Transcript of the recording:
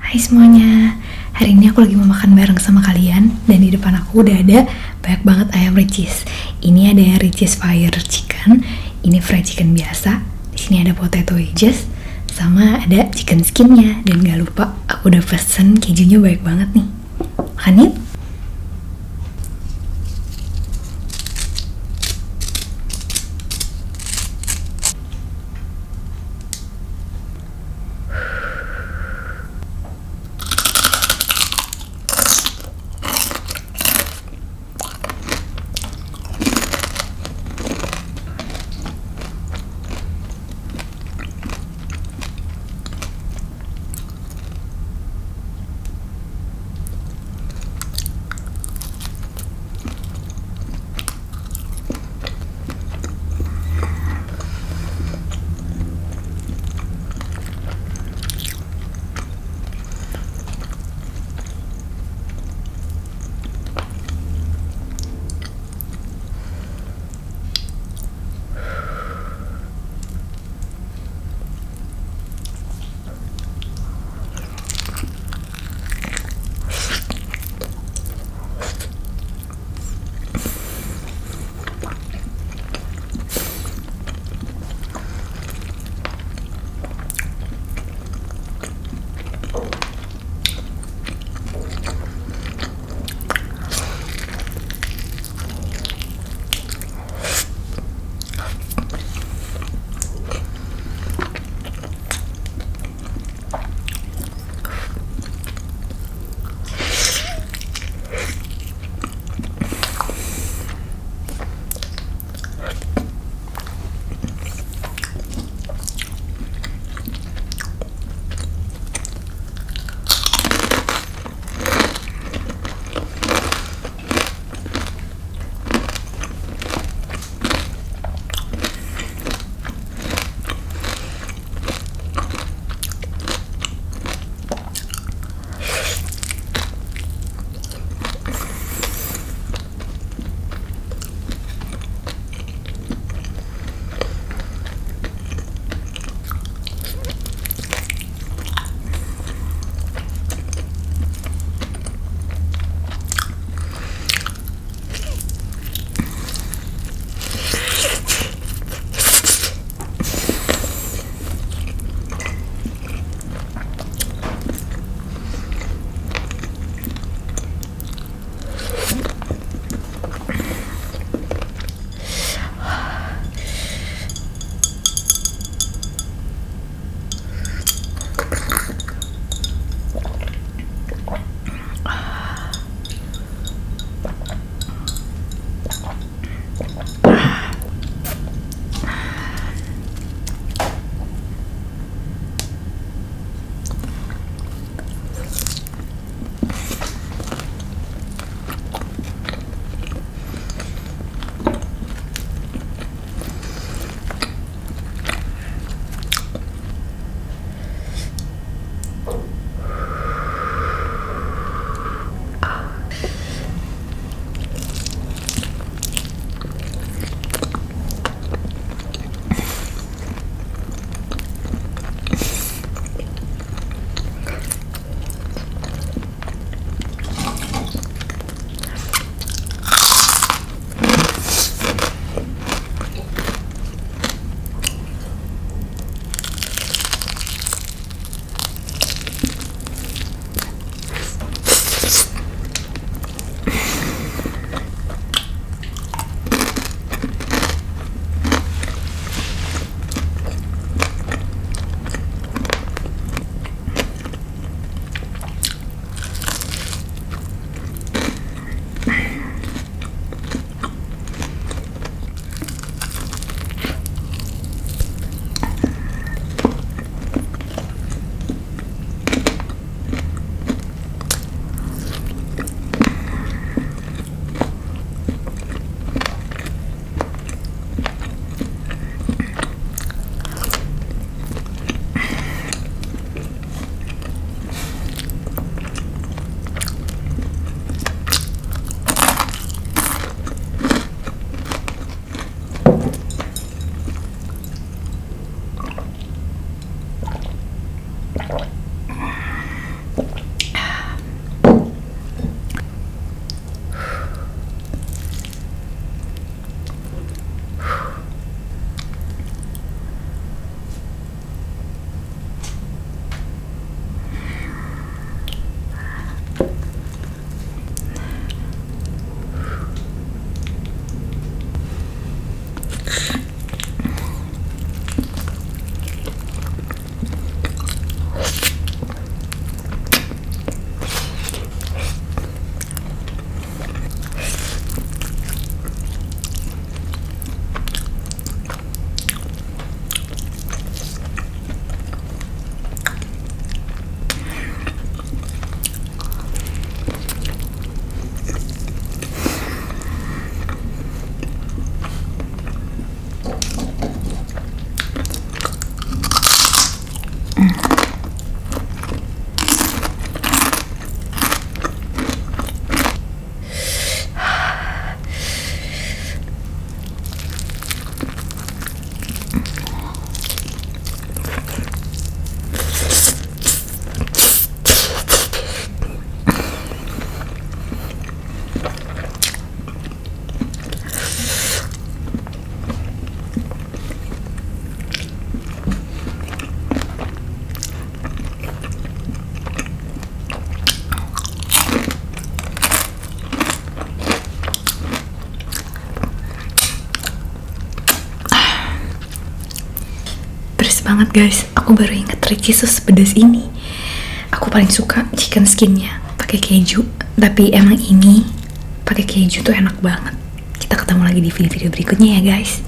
Hai semuanya, hari ini aku lagi mau makan bareng sama kalian. Dan di depan aku udah ada banyak banget ayam Richeese. Ini ada yang Richeese Fire Chicken, ini fried chicken biasa. Di sini ada potato wedges, sama ada chicken skinnya. Dan gak lupa, aku udah pesen kejunya banyak banget nih. Makan yuk! Pedes banget guys, aku baru inget Richeese sepedas ini. Aku paling suka chicken skinnya pakai keju, tapi emang ini pakai keju tuh enak banget. Kita ketemu lagi di video-video berikutnya ya guys.